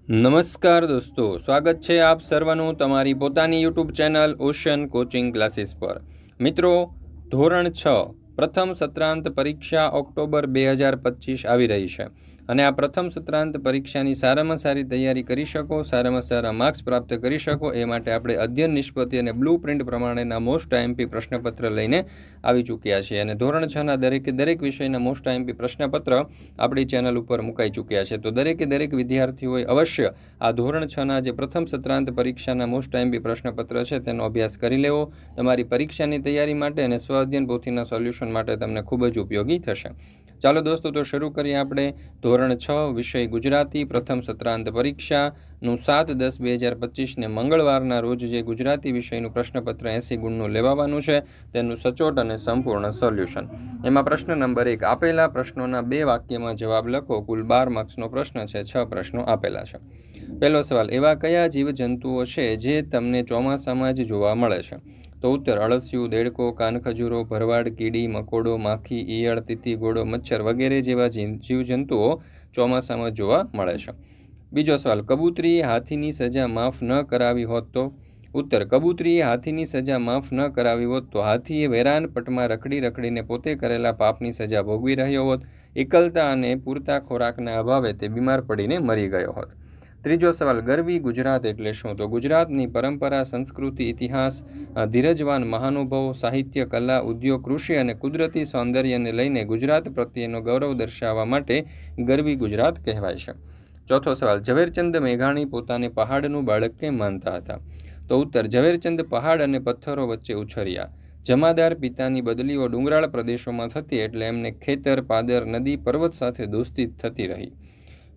નમસ્કાર દોસ્તો, સ્વાગત છે આપ સર્વનું તમારી પોતાની YouTube channel ocean coaching classes પર। મિત્રો, ધોરણ 6 પ્રથમ સત્રાંત પરીક્ષા ઓક્ટોબર 2025 આવી રહી છે અને આ પ્રથમ સત્રાંત પરીક્ષાની સારામાં સારી તૈયારી કરી શકો, સારામાં સારા માર્ક્સ પ્રાપ્ત કરી શકો એ માટે આપણે અધ્યયન નિષ્પત્તિ અને બ્લુ પ્રિન્ટ પ્રમાણેના મોસ્ટ આઈએમપી પ્રશ્નપત્ર લઈને આવી ચૂક્યા છીએ અને ધોરણ 6ના દરેક વિષયના મોસ્ટ આઈએમપી પ્રશ્નપત્ર આપણી ચેનલ ઉપર મુકાઈ ચૂક્યા છે। તો દરેક વિદ્યાર્થીઓએ અવશ્ય આ ધોરણ 6ના જે પ્રથમ સત્રાંત પરીક્ષાના મોસ્ટ આઈએમપી પ્રશ્નપત્ર છે તેનો અભ્યાસ કરી લેવો તમારી પરીક્ષાની તૈયારી માટે અને સ્વ અધ્યયન પોથીના સોલ્યુશન માટે તમને ખૂબ જ ઉપયોગી થશે। ચાલો દોસ્તો, તો શરૂ કરીએ આપણે ધોરણ 6 વિષય ગુજરાતી પ્રથમ સત્રાંત પરીક્ષાનું 7/10/2025ને મંગળવારના રોજ જે ગુજરાતી વિષયનું પ્રશ્નપત્ર 80 ગુણનું લેવાનું છે તેનું સચોટ અને સંપૂર્ણ સોલ્યુશન। એમાં પ્રશ્ન નંબર 1, આપેલા પ્રશ્નોના 2 વાક્યમાં જવાબ લખો। કુલ 12 માર્ક્સનો પ્રશ્ન છે, 6 પ્રશ્નો આપેલા છે। પહેલો સવાલ, એવા કયા જીવજંતુઓ છે જે તમને ચોમાસામાં જ જોવા મળે છે? તો ઉત્તર, અળસિયું, દેડકો, કાનખજૂરો, ભરવાડ, કીડી, મકોડો, માખી, ઈયળ, તીતી, ઘોડો, મચ્છર વગેરે જેવા જીવજંતુઓ ચોમાસામાં જોવા મળે છે। બીજો સવાલ, કબૂતરીએ હાથીની સજા માફ ન કરાવી હોત તો? ઉત્તર, કબૂતરીએ હાથીની સજા માફ ન કરાવી હોત તો હાથીએ વેરાન પટમાં રખડીને પોતે કરેલા પાપની સજા ભોગવી રહ્યો હોત। એકલતા અને પૂરતા ખોરાકના અભાવે તે બીમાર પડીને મરી ગયો હોત। ત્રીજો સવાલ, ગરવી ગુજરાત એટલે શું? તો ગુજરાતની પરંપરા, સંસ્કૃતિ, ઇતિહાસ, ધીરજવાન મહાનુભાવો, સાહિત્ય, કલા, ઉદ્યોગ, કૃષિ અને કુદરતી સૌંદર્યને લઈને ગુજરાત પ્રત્યેનો ગૌરવ દર્શાવવા માટે ગરવી ગુજરાત કહેવાય છે। ચોથો સવાલ, ઝવેરચંદ મેઘાણી પોતાને પહાડનું બાળક કેમ માનતા હતા? તો ઉત્તર, ઝવેરચંદ પહાડ અને પથ્થરો વચ્ચે ઉછર્યા। જમાદાર પિતાની બદલીઓ ડુંગરાળ પ્રદેશોમાં થતી એટલે એમને ખેતર, પાદર, નદી, પર્વત સાથે દોસ્તી થતી રહી।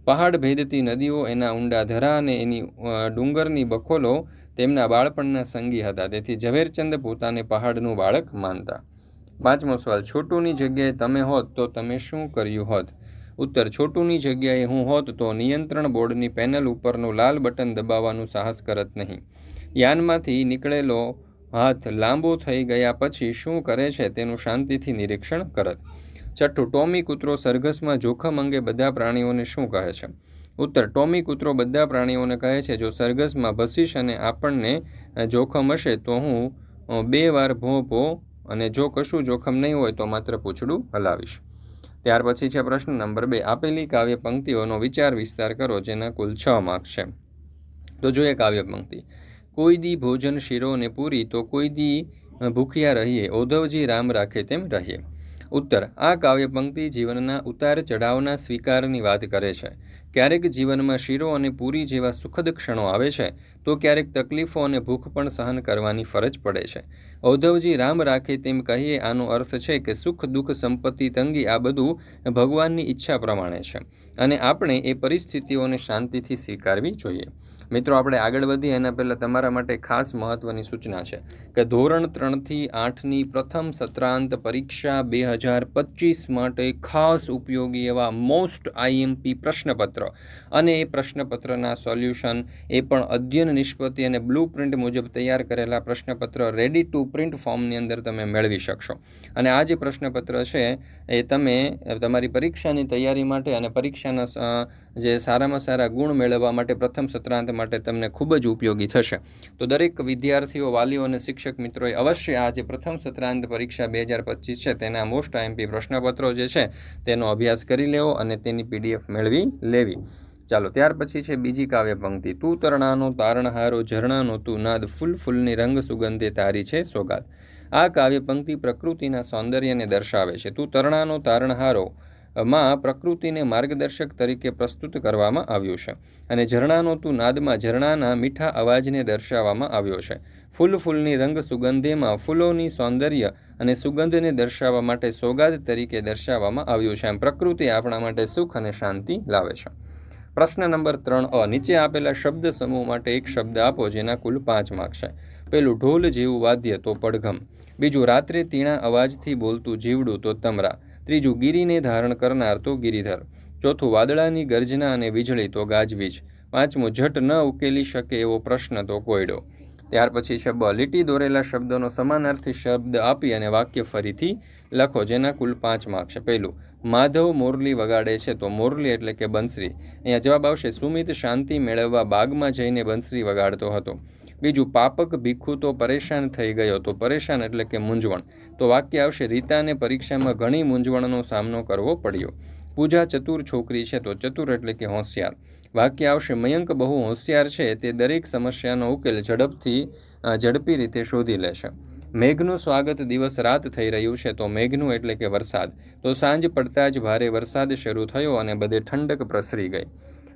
પહાડ ભેદતી નદીઓ, એના ઊંડા ધરા અને એની ડુંગરની બખોલો તેમના બાળપણના સંગી હતા, તેથી ઝવેરચંદ પોતાને પહાડનું બાળક માનતા। પાંચમો સવાલ, છોટુની જગ્યાએ તમે હોત તો તમે શું કર્યું હોત? ઉત્તર, છોટુની જગ્યાએ હું હોત તો નિયંત્રણ બોર્ડની પેનલ ઉપરનું લાલ બટન દબાવવાનું સાહસ કરત નહીં। યાનમાંથી નીકળેલો હાથ લાંબો થઈ ગયા પછી શું કરે છે તેનું શાંતિથી નિરીક્ષણ કરત। છઠ્ઠું, ટોમી કૂતરો સરઘસમાં જોખમ અંગે બધા પ્રાણીઓને શું કહે છે? ઉત્તર, ટોમી કૂતરો બધા પ્રાણીઓને કહે છે, જો સરઘસમાં ભસીશ અને આપણને જોખમ હશે તો હું 2 વાર ભોં અને જો કશું જોખમ નહીં હોય તો માત્ર પૂંછડું હલાવીશ। ત્યાર પછી છે પ્રશ્ન નંબર 2, આપેલી કાવ્ય પંક્તિઓનો વિચાર વિસ્તાર કરો જેના કુલ 6 માર્ક્સ છે। તો જોઈએ કાવ્ય પંક્તિ, કોઈ દી ભોજન શીરો ને પૂરી તો કોઈ દી ભૂખ્યા રહીએ, ઓધવજી રામ રાખે તેમ રહીએ। ઉત્તર, આ કાવ્ય પંક્તિ જીવનના ઉતાર ચઢાવના સ્વીકારની વાત કરે છે। ક્યારેક જીવનમાં શીરો અને પૂરી જેવા સુખદ ક્ષણો આવે છે તો ક્યારેક તકલીફો અને ભૂખ પણ સહન કરવાની ફરજ પડે છે। ઓધવજી રામ રાખે તેમ કહીએ, આનો અર્થ છે કે સુખ, દુઃખ, સંપત્તિ, તંગી આ બધું ભગવાનની ઈચ્છા પ્રમાણે છે અને આપણે એ પરિસ્થિતિઓને શાંતિથી સ્વીકારવી જોઈએ। મિત્રો, આપણે આગળ વધીએ એના પહેલાં તમારા માટે ખાસ મહત્ત્વની સૂચના છે કે ધોરણ 3થી 8ની પ્રથમ સત્રાંત પરીક્ષા 2025 માટે ખાસ ઉપયોગી એવા મોસ્ટ આઈએમપી પ્રશ્નપત્ર અને એ પ્રશ્નપત્રના સોલ્યુશન, એ પણ અધ્યયન નિષ્પત્તિ અને બ્લુ પ્રિન્ટ મુજબ તૈયાર કરેલા પ્રશ્નપત્ર રેડી ટુ પ્રિન્ટ ફોર્મની અંદર તમે મેળવી શકશો। અને આ જે પ્રશ્નપત્ર છે એ તમે તમારી પરીક્ષાની તૈયારી માટે અને પરીક્ષાના જે સારામાં સારા ગુણ મેળવવા માટે પ્રથમ સત્રાંત માટે તમને ખૂબ જ ઉપયોગી થશે। તો દરેક વિદ્યાર્થીઓ, વાલીઓ અને શિક્ષક મિત્રોએ અવશ્ય આ જે પ્રથમ સત્રાંત પરીક્ષા 2025 છે તેના મોસ્ટ આઈએમપી પ્રશ્નપત્રો જે છે તેનો અભ્યાસ કરી લેવો અને તેની PDF મેળવી લેવી। ચાલો, ત્યાર પછી છે બીજી કાવ્ય પંક્તિ, તું તરણાનો તારણહારો, ઝરણાનો તું નાદ, ફૂલની રંગ સુગંધે તારી છે સોગાદ। આ કાવ્ય પંક્તિ પ્રકૃતિના સૌંદર્યને દર્શાવે છે। તું તરણાનો તારણહારો માં પ્રકૃતિને માર્ગદર્શક તરીકે પ્રસ્તુત કરવામાં આવ્યું છે અને ઝરણાનો તું નાદમાં ઝરણાના મીઠા અવાજને દર્શાવવામાં આવ્યો છે। ફૂલની રંગ સુગંધેમાં ફૂલોની સૌંદર્ય અને સુગંધને દર્શાવવા માટે સોગાદ તરીકે દર્શાવવામાં આવ્યું છે। એમ પ્રકૃતિ આપણા માટે સુખ અને શાંતિ લાવે છે। પ્રશ્ન નંબર 3 નીચે આપેલા શબ્દ સમૂહ માટે એક શબ્દ આપો જેના કુલ 5 માર્ક્સ છે। પહેલું, ઢોલ જેવું વાદ્ય તો પડઘમ। બીજું, રાત્રે તીણા અવાજથી બોલતું જીવડું તો તમરા। ત્રીજું, ગિરિને ધારણ કરનાર તો ગિરિધર। ચોથું, વાદળાની ગર્જના અને વીજળી તો ગાજવીજ। પાંચમું, ઝટ ન ઉકેલી શકે એવો પ્રશ્ન તો કોયડો। ત્યાર પછી છે લીટી દોરેલા શબ્દોનો સમાનાર્થી શબ્દ આપી અને વાક્ય ફરીથી લખો, જેના કુલ 5 માર્ક છે. પહેલું, માધવ મોરલી વગાડે છે, તો મોરલી એટલે કે બંસરી. અહીંયા જવાબ આવશે, સુમિત શાંતિ મેળવવા બાગમાં જઈને બંસરી વગાડતો હતો. બીજું, પાપક ભીખુ તો પરેશાન થઈ ગયો, તો પરેશાન એટલે કે મૂંઝવણ. તો વાક્ય આવશે, રીતાને પરીક્ષામાં ઘણી મૂંઝવણનો સામનો કરવો પડ્યો. પૂજા ચતુર છોકરી છે, તો ચતુર એટલે કે હોશિયાર. વાક્ય આવશે, મયંક બહુ હોશિયાર છે, તે દરેક સમસ્યાનો ઉકેલ ઝડપી રીતે શોધી લેશે. મેઘનું સ્વાગત દિવસ રાત થઈ રહ્યું છે, તો મેઘનું એટલે કે વરસાદ. તો સાંજ પડતા જ ભારે વરસાદ શરૂ થયો અને બધે ઠંડક પ્રસરી ગઈ.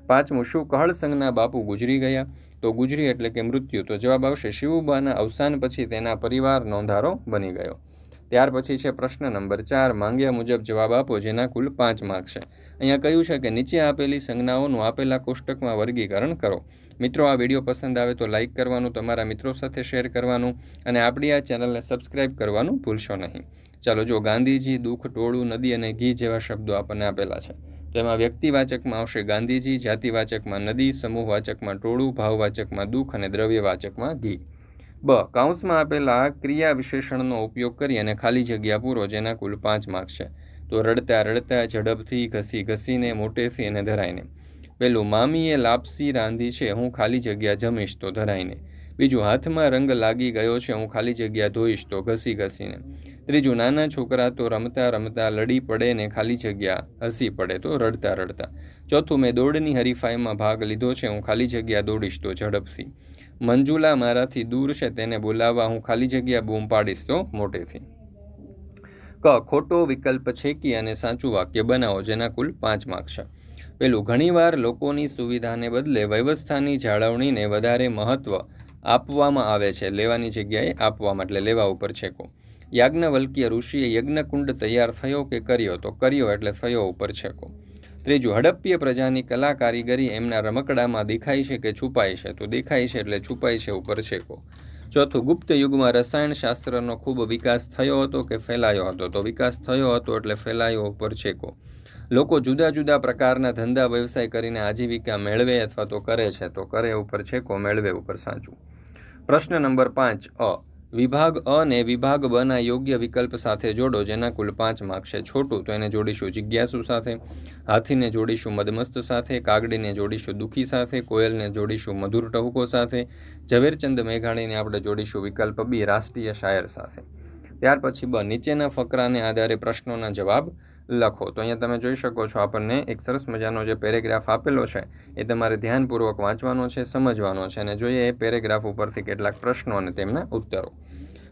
પાંચમું, શું કહળ સંઘના બાપુ ગુજરી ગયા, તો ગુજરી એટલે કે મૃત્યુ. તો જવાબ આવશે, શિવુબાના અવસાન પછી તેના પરિવાર નોંધારો બની ગયો. ત્યાર પછી છે પ્રશ્ન નંબર 4, માંગ્યા મુજબ જવાબ આપો, જેના કુલ 5 માર્ક છે. અહીંયા કહ્યું છે કે નીચે આપેલી સંજ્ઞાઓનું આપેલા કોષ્ટકમાં વર્ગીકરણ કરો. મિત્રો, આ વિડીયો પસંદ આવે તો લાઇક કરવાનું, તમારા મિત્રો સાથે શેર કરવાનું અને આપણી આ ચેનલને સબસ્ક્રાઇબ કરવાનું ભૂલશો નહીં. ચાલો જો, ગાંધીજી, દુઃખ, ટોળું, નદી અને ઘી જેવા શબ્દો આપણને આપેલા છે. તો એમાં વ્યક્તિવાચકમાં આવશે ગાંધીજી, જાતિવાચકમાં નદી, સમૂહવાચકમાં ટોળું, ભાવવાચકમાં દુઃખ અને દ્રવ્યવાચકમાં ઘી. બ, કૌંસમાં આપેલા ક્રિયા વિશેષણનો ઉપયોગ કરી અને ખાલી જગ્યા પૂરો, જેના કુલ 5 માર્ક છે. તો રડતા રડતા, ઝડપથી, ઘસી ઘસીને, મોટેથી અને ધરાઈને. પહેલું, મામીએ લાપસી રાંધી છે, હું ખાલી જગ્યા જમીશ, તો ધરાઈને. બીજું, હાથમાં રંગ લાગી ગયો છે, હું ખાલી જગ્યા ધોઈશ, તો ઘસી ઘસીને. ત્રીજું, નાના છોકરા તો રમતા રમતા લડી પડે ને ખાલી જગ્યા હસી પડે, તો રડતા રડતા. ચોથું, મેં દોડની હરીફાઈમાં ભાગ લીધો છે, હું ખાલી જગ્યા દોડીશ, તો ઝડપથી. મંજુલા મારાથી દૂર છે, તેને બોલાવવા હું ખાલી જગ્યા બૂમ પાડીશ, તો મોટેથી. ક, ખોટો વિકલ્પ છેકી અને સાચું વાક્ય બનાવો, જેના કુલ 5 માર્ક છે. પહેલું, ઘણીવાર લોકોની સુવિધાને બદલે વ્યવસ્થાની જાળવણીને વધારે મહત્વ આપવામાં આવે છે, લેવાની જગ્યાએ આપવામાં, એટલે લેવા ઉપર છેકો. યાજ્ઞવલ્ક્ય ઋષિએ યજ્ઞકુંડ તૈયાર થયો કે કર્યો, તો કર્યો એટલે થયો ઉપર છેકો. ત્રીજું, હડપ્પીય પ્રજાની કલા કારીગરી એમના રમકડામાં દેખાય છે કે છુપાય છે, તો દેખાય છે એટલે છુપાય છે ઉપર છેકો. ચોથું, ગુપ્ત યુગમાં રસાયણશાસ્ત્રનો ખૂબ વિકાસ થયો હતો કે ફેલાયો હતો, તો વિકાસ થયો હતો એટલે ફેલાયો ઉપર છેકો. લોકો જુદા જુદા પ્રકારના ધંધા વ્યવસાય કરીને આજીવિકા મેળવે અથવા તો કરે છે, તો કરે ઉપર છેકો, મેળવે ઉપર સાચું. પ્રશ્ન નંબર 5, અ, વિભાગ અ ને વિભાગ બ ના યોગ્ય વિકલ્પ સાથે જોડો, જેના કુલ 5 માર્ક છે. છોટું, તો એને જોડીશું જિજ્ઞાસુ સાથે. હાથીને જોડીશું મદમસ્ત સાથે. કાગડીને જોડીશું દુઃખી સાથે. કોયલને જોડીશું મધુર ટહુકો સાથે. ઝવેરચંદ મેઘાણીને આપણે જોડીશું વિકલ્પ બી, રાષ્ટ્રીય શાયર સાથે. ત્યાર પછી બ, નીચેના ફકરાને આધારે પ્રશ્નોના જવાબ લખો. તો અહીંયા તમે જોઈ શકો છો, આપણને એક સરસ મજાનો જે પેરેગ્રાફ આપેલો છે એ તમારે ધ્યાનપૂર્વક વાંચવાનો છે, સમજવાનો છે અને જોઈએ એ પેરેગ્રાફ ઉપરથી કેટલાક પ્રશ્નો અને તેમના ઉત્તરો.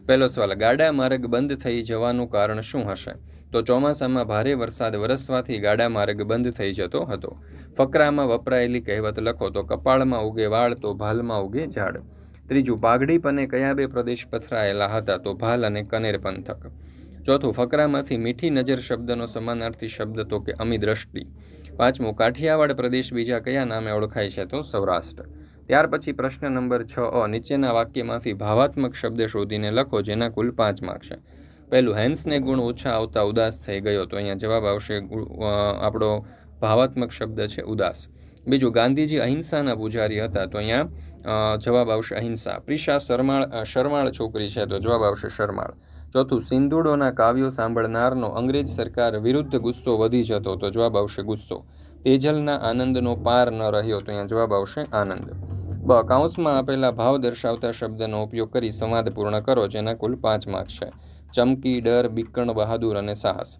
પહેલો સવાલ, ગાડા માર્ગ બંધ થઈ જવાનું કારણ શું હશે, તો ચોમાસામાં ભારે વરસાદ વરસવાથી ગાડા માર્ગ બંધ થઈ જતો હતો. ફકરામાં વપરાયેલી કહેવત લખો, તો કપાળમાં ઉગે વાળ, તો ભાલમાં ઉગે ઝાડ. ત્રીજું, પાઘડી pane કયા બે પ્રદેશ પથરાયેલા હતા, તો ભાલ અને કનેર પંથક. ચોથું, ફકરામાંથી મીઠી નજર શબ્દનો સમાનાર્થી શબ્દ, તો કે અમી દ્રષ્ટિ. પાંચમું, કાઠિયાવાડ પ્રદેશ બીજા કયા નામે ઓળખાય છે, તો સૌરાષ્ટ્ર. ત્યાર પછી પ્રશ્ન નંબર 6, નીચેના વાક્યમાંથી ભાવાત્મક શબ્દ શોધીને લખો, જેના કુલ 5 માર્ક છે. પહેલું, હેન્સને ગુણ ઓછા આવતા ઉદાસ થઈ ગયો, તો અહીંયા જવાબ આવશે આપણો ભાવાત્મક શબ્દ છે ઉદાસ. બીજું, ગાંધીજી અહિંસાના પૂજારી હતા, તો અહીંયા જવાબ આવશે અહિંસા. પ્રિશા શરમાળ છોકરી છે, તો જવાબ આવશે શરમાળ. ચોથું, સિંધુડોના કાવ્યો સાંભળનારનો અંગ્રેજ સરકાર વિરુદ્ધ ગુસ્સો વધી જતો, તો જવાબ આવશે ગુસ્સો. તેજલના આનંદનો પાર ન રહ્યો, તો અહીંયા જવાબ આવશે આનંદ. બ, કૌંસમાં આપેલા ભાવ દર્શાવતા શબ્દનો ઉપયોગ કરી સંવાદ પૂર્ણ કરો, જેના કુલ 5 માર્ક છે. ચમકી, ડર, બીકણ, બહાદુર અને સાહસ.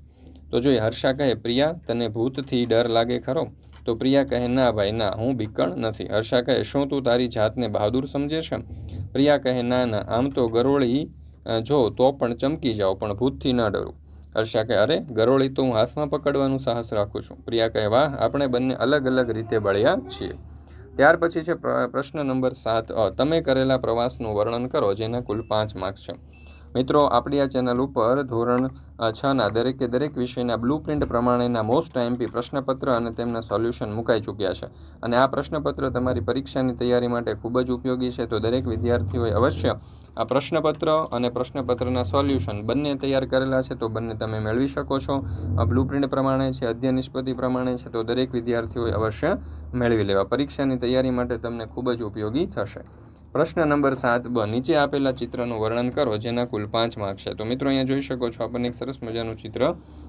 તો જોઈએ, હર્ષા કહે, પ્રિયા તને ભૂતથી ડર લાગે ખરો, તો પ્રિયા કહે, ના ભાઈ ના, હું બીકણ નથી. હર્ષા કહે, શું તું તારી જાતને બહાદુર સમજે છે? પ્રિયા કહે, ના ના, આમ તો ગરોળી જો તો પણ ચમકી જાઓ, પણ ભૂતથી ન ડરું. હર્ષા કહે, અરે ગરોળી તો હું હાથમાં પકડવાનું સાહસ રાખું છું. પ્રિયા કહે, વાહ, આપણે બંને અલગ અલગ રીતે બળ્યા છીએ. ત્યાર પછી છે પ્રશ્ન નંબર 7, તમે કરેલા પ્રવાસનું વર્ણન કરો, જેના કુલ 5 માર્ક છે. મિત્રો, આપણી આ ચેનલ ઉપર ધોરણ 6ના દરેક વિષયના બ્લુપ્રિન્ટ પ્રમાણેના મોસ્ટ આઈએમપી પ્રશ્નપત્ર અને તેમના સોલ્યુશન મુકાઈ ચૂક્યા છે અને આ પ્રશ્નપત્ર તમારી પરીક્ષાની તૈયારી માટે ખૂબ જ ઉપયોગી છે. તો દરેક વિદ્યાર્થીઓએ અવશ્ય આ પ્રશ્નપત્ર અને પ્રશ્નપત્રના સોલ્યુશન બંને તૈયાર કરેલા છે, તો બંને તમે મેળવી શકો છો. બ્લુપ્રિન્ટ પ્રમાણે છે, અધ્યયન નિષ્પત્તિ પ્રમાણે છે, તો દરેક વિદ્યાર્થીઓએ અવશ્ય મેળવી લેવા. પરીક્ષાની તૈયારી માટે તમને ખૂબ જ ઉપયોગી થશે. પ્રશ્ન નંબર 7 નીચે આપેલા ચિત્રનું વર્ણન કરો જેના કુલ 5 માર્ક્સ છે. તો મિત્રો અહીંયા જોઈ શકો છો આપણને એક સરસ મજાનું ચિત્ર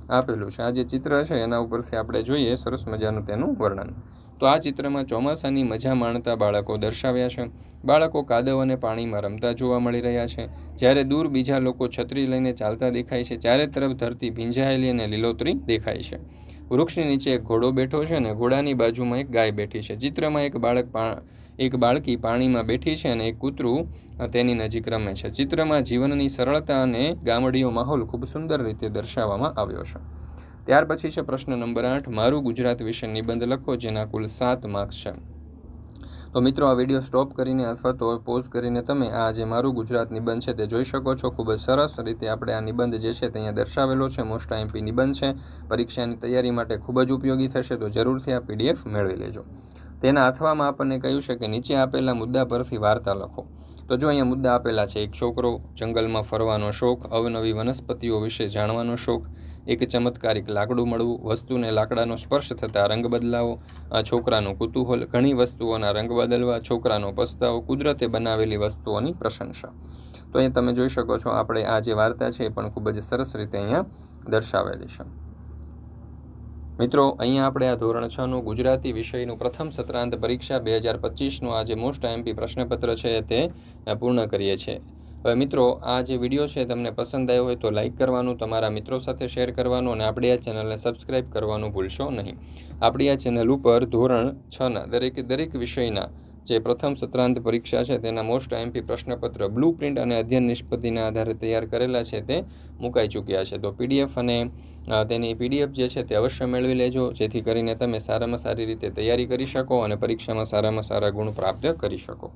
આપેલું છે. આ જે ચિત્ર છે એના ઉપરથી આપણે જોઈએ સરસ મજાનું તેનું વર્ણન. તો આ ચિત્રમાં ચોમાસાની મજા માણતા બાળકો દર્શાવ્યા છે. બાળકો કાદવ અને પાણીમાં રમતા જોવા મળી રહ્યા છે. જ્યારે દૂર બીજા લોકો છત્રી લઈને ચાલતા દેખાય છે. ચારે તરફ ધરતી ભીંજાયેલી અને લીલોતરી દેખાય છે. વૃક્ષની નીચે એક ઘોડો બેઠો છે અને ઘોડાની બાજુમાં એક ગાય બેઠી છે. ચિત્રમાં એક બાળકી પાણીમાં બેઠી છે અને એક કૂતરું તેની નજીક રમે છે. ચિત્રમાં જીવનની સરળતા અને ગામડીયો માહોલ ખૂબ સુંદર રીતે દર્શાવવામાં આવ્યો છે. ત્યાર પછી છે પ્રશ્ન નંબર 8 મારું ગુજરાત વિશે નિબંધ લખો જેના કુલ 7 માર્ક્સ છે. તો મિત્રો આ વિડીયો સ્ટોપ કરીને અથવા તો પોઝ કરીને તમે આ જે મારું ગુજરાત નિબંધ છે તે જોઈ શકો છો. ખૂબ જ સરસ રીતે આપણે આ નિબંધ જે છે તે અહીંયા દર્શાવેલો છે. મોસ્ટ આઈએમપી નિબંધ છે. પરીક્ષાની તૈયારી માટે ખૂબ જ ઉપયોગી થશે. તો જરૂરથી આ PDF મેળવી લેજો. તેના અથવામાં આપણને કહ્યું છે કે નીચે આપેલા મુદ્દા પરથી વાર્તા લખો. તો જો અહીંયા મુદ્દા આપેલા છે: એક છોકરો, જંગલમાં ફરવાનો શોખ, અવનવી વનસ્પતિઓ વિશે જાણવાનો શોખ, એક ચમત્કારિક લાકડું મળવું, વસ્તુને લાકડાનો સ્પર્શ થતાં રંગ બદલાવો, છોકરાનું કુતૂહલ, ઘણી વસ્તુઓના રંગ બદલવા, છોકરાનો પસ્તાવો, કુદરતે બનાવેલી વસ્તુઓની પ્રશંસા. તો અહીં તમે જોઈ શકો છો આપણે આ જે વાર્તા છે એ પણ ખૂબ જ સરસ રીતે અહીંયા દર્શાવેલી છે. મિત્રો અહીંયા આપણે આ ધોરણ 6નું ગુજરાતી વિષયનું પ્રથમ સત્રાંત પરીક્ષા 2025નું આ જે મોસ્ટ આઈએમપી પ્રશ્નપત્ર છે તે પૂર્ણ કરીએ છીએ. હવે મિત્રો આ જે વિડીયો છે તમને પસંદ આવ્યો હોય તો લાઇક કરવાનું, તમારા મિત્રો સાથે શેર કરવાનું અને આપણી આ ચેનલને સબસ્ક્રાઈબ કરવાનું ભૂલશો નહીં. આપણી આ ચેનલ ઉપર ધોરણ 6ના દરેક વિષયના જે પ્રથમ સત્રાંત પરીક્ષા છે તેના મોસ્ટ આઈએમપી પ્રશ્નપત્ર બ્લુ પ્રિન્ટ અને અધ્યયન નિષ્પત્તિના આધારે તૈયાર કરેલા છે તે મુકાઈ ચૂક્યા છે. તો PDF અને તેની PDF જે છે તે અવશ્ય મેળવી લેજો જેથી કરીને તમે સારામાં સારી રીતે તૈયારી કરી શકો અને પરીક્ષામાં સારામાં સારા ગુણ પ્રાપ્ત કરી શકો.